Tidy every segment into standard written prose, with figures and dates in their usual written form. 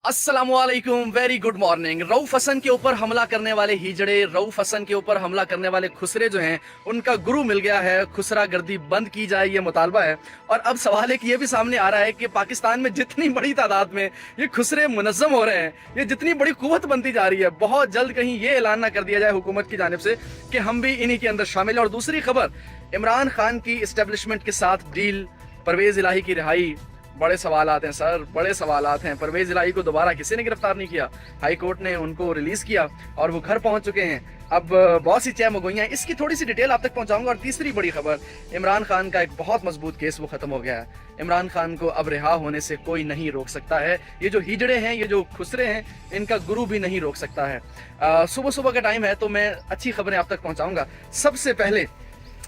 अस्सलामुअलैकुम, very good morning. Rauf Hasan के ऊपर हमला करने वाले हिजड़े, रऊफ हसन के ऊपर हमला करने वाले खुसरे जो हैं, उनका गुरु मिल गया है। खुसरा गर्दी बंद की जाए, ये मुतालबा है। और अब सवाल है कि ये भी सामने आ रहा है कि पाकिस्तान में जितनी बड़ी तादाद में ये खुसरे मुनज़्ज़म हो रहे हैं, ये जितनी बड़ी कुव्वत बनती जा रही है, बहुत जल्द कहीं ये ऐलान ना कर दिया जाए हुकूमत की जानिब से कि हम भी इन्हीं के अंदर शामिल हैं। और दूसरी खबर, इमरान खान की इस्टेब्लिशमेंट के साथ डील, परवेज़ इलाही की रिहाई। बड़े सवालात हैं सर, बड़े सवालात हैं। परवेज़ इलाही को दोबारा किसी ने गिरफ्तार नहीं किया, हाई कोर्ट ने उनको रिलीज किया और वो घर पहुंच चुके हैं। अब बहुत सी चय मगोइयाँ, इसकी थोड़ी सी डिटेल आप तक पहुंचाऊंगा। और तीसरी बड़ी खबर, इमरान खान का एक बहुत मजबूत केस वो खत्म हो गया है। इमरान खान को अब रिहा होने से कोई नहीं रोक सकता है। ये जो हिजड़े हैं, ये जो खुसरे हैं, इनका गुरु भी नहीं रोक सकता है। सुबह सुबह का टाइम है तो मैं अच्छी खबरें आप तक पहुंचाऊंगा। सबसे पहले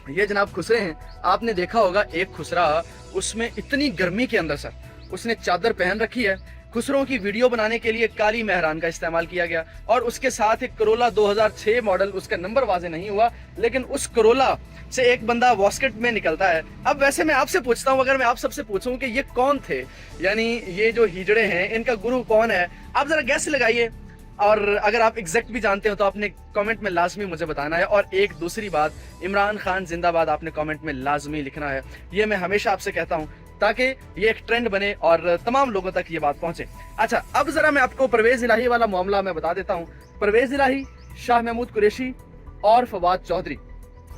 ये जनाब खुसरे हैं, आपने देखा होगा एक खुसरा, उसमें इतनी गर्मी के अंदर सर उसने चादर पहन रखी है। खुसरों की वीडियो बनाने के लिए काली मेहरान का इस्तेमाल किया गया और उसके साथ एक करोला 2006 मॉडल, उसका नंबर वाजे नहीं हुआ, लेकिन उस करोला से एक बंदा वॉस्केट में निकलता है। अब वैसे मैं आपसे पूछता हूँ, अगर मैं आप सबसे पूछूं कि ये कौन थे, यानी ये जो हिजड़े हैं, इनका गुरु कौन है, आप जरा गैस लगाइए। और अगर आप एग्जैक्ट भी जानते हो तो आपने कमेंट में लाजमी मुझे बताना है। और एक दूसरी बात, इमरान खान जिंदाबाद आपने कमेंट में लाजमी लिखना है। ये मैं हमेशा आपसे कहता हूँ ताकि ये एक ट्रेंड बने और तमाम लोगों तक ये बात पहुंचे। अच्छा, अब जरा मैं आपको परवेज इलाही वाला मामला मैं बता देता हूँ। परवेज इलाही, शाह महमूद कुरैशी और फवाद चौधरी,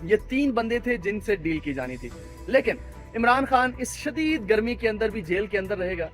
ये तीन बंदे थे जिनसे डील की जानी थी। लेकिन इमरान खान इस शदीद गर्मी के अंदर भी जेल के अंदर रहेगा।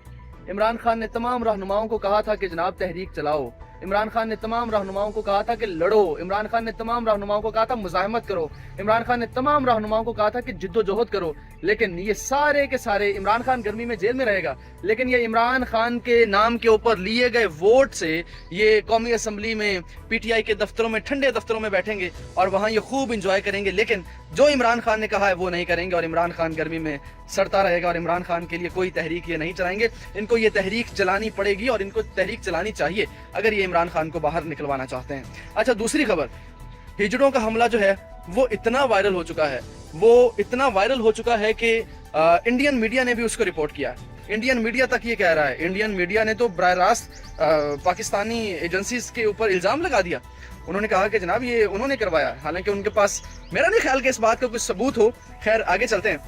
इमरान खान ने तमाम रहनुमाओं को कहा था कि जनाब तहरीक चलाओ। इमरान खान ने तमाम रहनुमाओं को कहा था कि लड़ो। इमरान खान ने तमाम रहनुमाओं को कहा था मुजाहमत करो। इमरान खान ने तमाम रहनुमाओं को कहा था कि जिद्दोजहद करो। लेकिन ये सारे के सारे, इमरान खान गर्मी में जेल में रहेगा, लेकिन ये इमरान खान के नाम के ऊपर लिए गए वोट से ये कौमी असम्बली में, पीटीआई के दफ्तरों में, ठंडे दफ्तरों में बैठेंगे और वहाँ ये खूब इंजॉय करेंगे। लेकिन जो इमरान खान ने कहा है वो नहीं करेंगे और इमरान खान गर्मी में सड़ता रहेगा और इमरान खान के लिए कोई तहरीक ये नहीं चलाएंगे। इनको ये तहरीक चलानी पड़ेगी और इनको तहरीक चलानी चाहिए अगर ये इमरान खान को बाहर निकलवाना चाहते हैं। अच्छा, दूसरी खबर, हिजड़ों का हमला जो है वो इतना वायरल हो चुका है, वो इतना वायरल हो चुका है कि इंडियन मीडिया ने भी उसको रिपोर्ट किया है। इंडियन मीडिया तक ये कह रहा है, इंडियन मीडिया ने तो बराह रास्त पाकिस्तानी एजेंसीज के ऊपर इल्जाम लगा दिया। उन्होंने कहा कि जनाब ये उन्होंने करवाया, हालांकि उनके पास मेरा नहीं ख्याल कि इस बात का कुछ सबूत हो। खैर, आगे चलते हैं।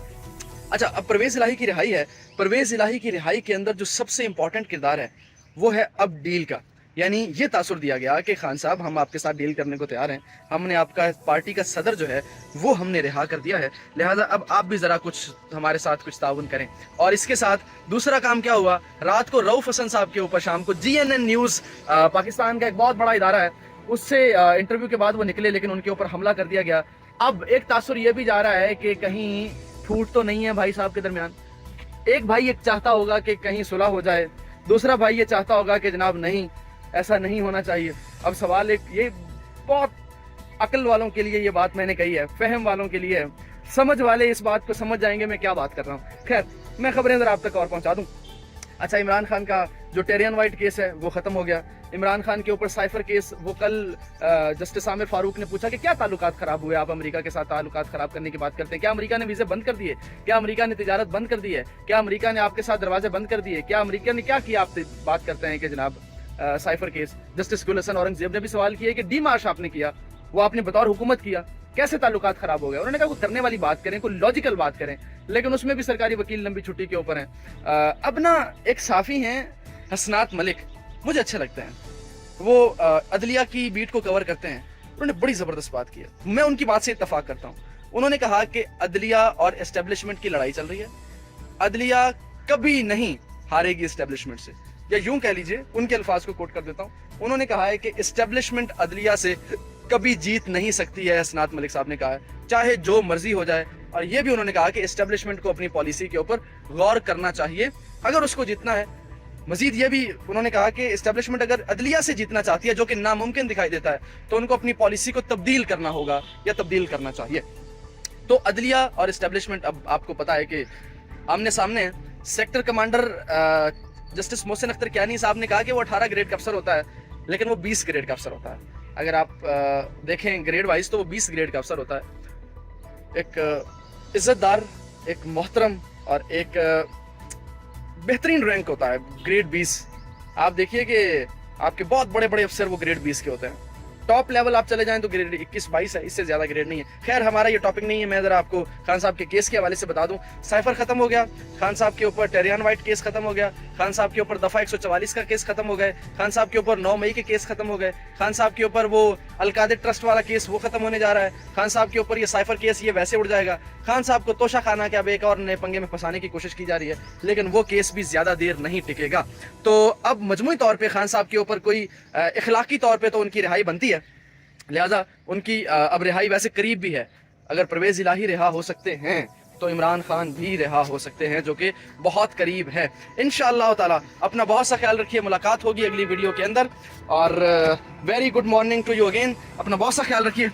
अच्छा, अब परवेज इलाही की रिहाई है। परवेज इलाही की रिहाई के अंदर जो सबसे इंपॉर्टेंट किरदार है वो है अब डील का। यानी ये तासुर दिया गया कि खान साहब हम आपके साथ डील करने को तैयार हैं, हमने आपका पार्टी का सदर जो है वो हमने रिहा कर दिया है, लिहाजा अब आप भी जरा कुछ हमारे साथ कुछ ताउन करें। और इसके साथ दूसरा काम क्या हुआ, रात को रऊफ हसन साहब के ऊपर शाम को जीएनएन न्यूज, पाकिस्तान का एक बहुत बड़ा इदारा है, उससे इंटरव्यू के बाद वो निकले, लेकिन उनके ऊपर हमला कर दिया गया। अब एक तासुर ये भी जा रहा है कि कहीं फूट तो नहीं है भाई साहब के दरमियान। एक भाई ये चाहता होगा कि कहीं सुलह हो जाए, दूसरा भाई ये चाहता होगा कि जनाब नहीं, ऐसा नहीं होना चाहिए। अब सवाल एक, ये बहुत अकल वालों के लिए ये बात मैंने कही है, फहम वालों के लिए, समझ वाले इस बात को समझ जाएंगे मैं क्या बात कर रहा हूँ। खैर, मैं खबरें जरा आप तक और पहुंचा दूं। अच्छा, इमरान खान का जो टेरियन वाइट केस है वो खत्म हो गया। इमरान खान के ऊपर साइफर केस, वो कल जस्टिस आमिर फारूक ने पूछा कि क्या ताल्लुकात खराब हुए, आप अमेरिका के साथ ताल्लुकात खराब करने की बात करते हैं, क्या अमेरिका ने वीजे बंद कर दिए, क्या अमेरिका ने तिजारत बंद कर दी है, क्या अमेरिका ने आपके साथ दरवाजे बंद कर दिए, क्या अमेरिका ने क्या किया, आप बात करते हैं कि जनाब साइफर केस। जस्टिस गुल हसन औरंगजेब ने भी सवाल किया कि डीमार्श आपने किया, वो आपने बतौर हुकूमत किया, कैसे ताल्लुकात खराब हो गए। उन्होंने कहा कोई करने वाली बात करें, कोई लॉजिकल बात करें, लेकिन उसमें भी सरकारी वकील लंबी छुट्टी के ऊपर हैं। अब ना एक साफी हैं हसनात मलिक, मुझे अच्छे लगते हैं, वो अदलिया की बीट को कवर करते हैं। उन्होंने बड़ी जबरदस्त बात की है, मैं उनकी बात से इत्तफाक करता हूँ। उन्होंने कहा कि अदलिया और एस्टेब्लिशमेंट की लड़ाई चल रही है, अदलिया कभी नहीं हारेगी एस्टेब्लिशमेंट से, या यूं कह लीजिए, उनके अल्फाज को कोट कर देता हूं। उन्होंने कहा है कि एस्टेब्लिशमेंट अदलिया से कभी जीत नहीं सकती है, हसनात मलिक साहब ने कहा है, चाहे जो मर्जी हो जाए। और ये भी उन्होंने कहा कि एस्टेब्लिशमेंट को अपनी पॉलिसी के ऊपर गौर करना चाहिए अगर उसको जीतना है। मजीद ये भी उन्होंने कहा कि एस्टेब्लिशमेंट अगर अदलिया से जीतना चाहती है, जो कि नामुमकिन दिखाई देता है, तो उनको अपनी पॉलिसी को तब्दील करना होगा या तब्दील करना चाहिए। तो अदलिया और एस्टेब्लिशमेंट अब आपको पता है कि आमने सामने है। Sector commander justice Mohsin Akhtar Kiyani साहब ने कहा कि वो 18 ग्रेड का अफसर होता है, लेकिन वो 20 ग्रेड का अफसर होता है। अगर आप देखें ग्रेड वाइज तो वो 20 ग्रेड का अफसर होता है। एक इज्जतदार, एक मोहतरम और एक बेहतरीन रैंक होता है ग्रेड 20। आप देखिए कि आपके बहुत बड़े बड़े अफसर वो ग्रेड 20 के होते हैं, टॉप लेवल आप चले जाएं तो ग्रेड 21-22 है, इससे ज्यादा ग्रेड नहीं है। खैर हमारा ये टॉपिक नहीं है, मैं जरा आपको खान साहब के केस के हवाले से बता दूं। साइफर खत्म हो गया, खान साहब के ऊपर टेरियन वाइट केस खत्म हो गया, खान साहब के ऊपर दफा 144 का केस खत्म हो गए, खान साहब के ऊपर 9 मई के केस खत्म हो गए, खान साहब के ऊपर वो अलकादे ट्रस्ट वाला केस वो खत्म होने जा रहा है, खान साहब के ऊपर ये साइफर केस ये वैसे उड़ जाएगा। खान साहब को तोशा खाना के अब एक और नए पंगे में फंसाने की कोशिश की जा रही है, लेकिन वो केस भी ज्यादा देर नहीं टिकेगा। तो अब मजमूई तौर पर खान साहब के ऊपर कोई इखलाकी तौर पर तो उनकी रिहाई बनती है, लिहाजा उनकी अब रिहाई वैसे करीब भी है। अगर परवेज इलाही रिहा हो सकते हैं तो इमरान खान भी रिहा हो सकते हैं, जो कि बहुत करीब है। इंशाअल्लाह ताला अपना बहुत सा ख्याल रखिए, मुलाकात होगी अगली वीडियो के अंदर, और very good morning to you again. अपना बहुत सा ख्याल रखिए।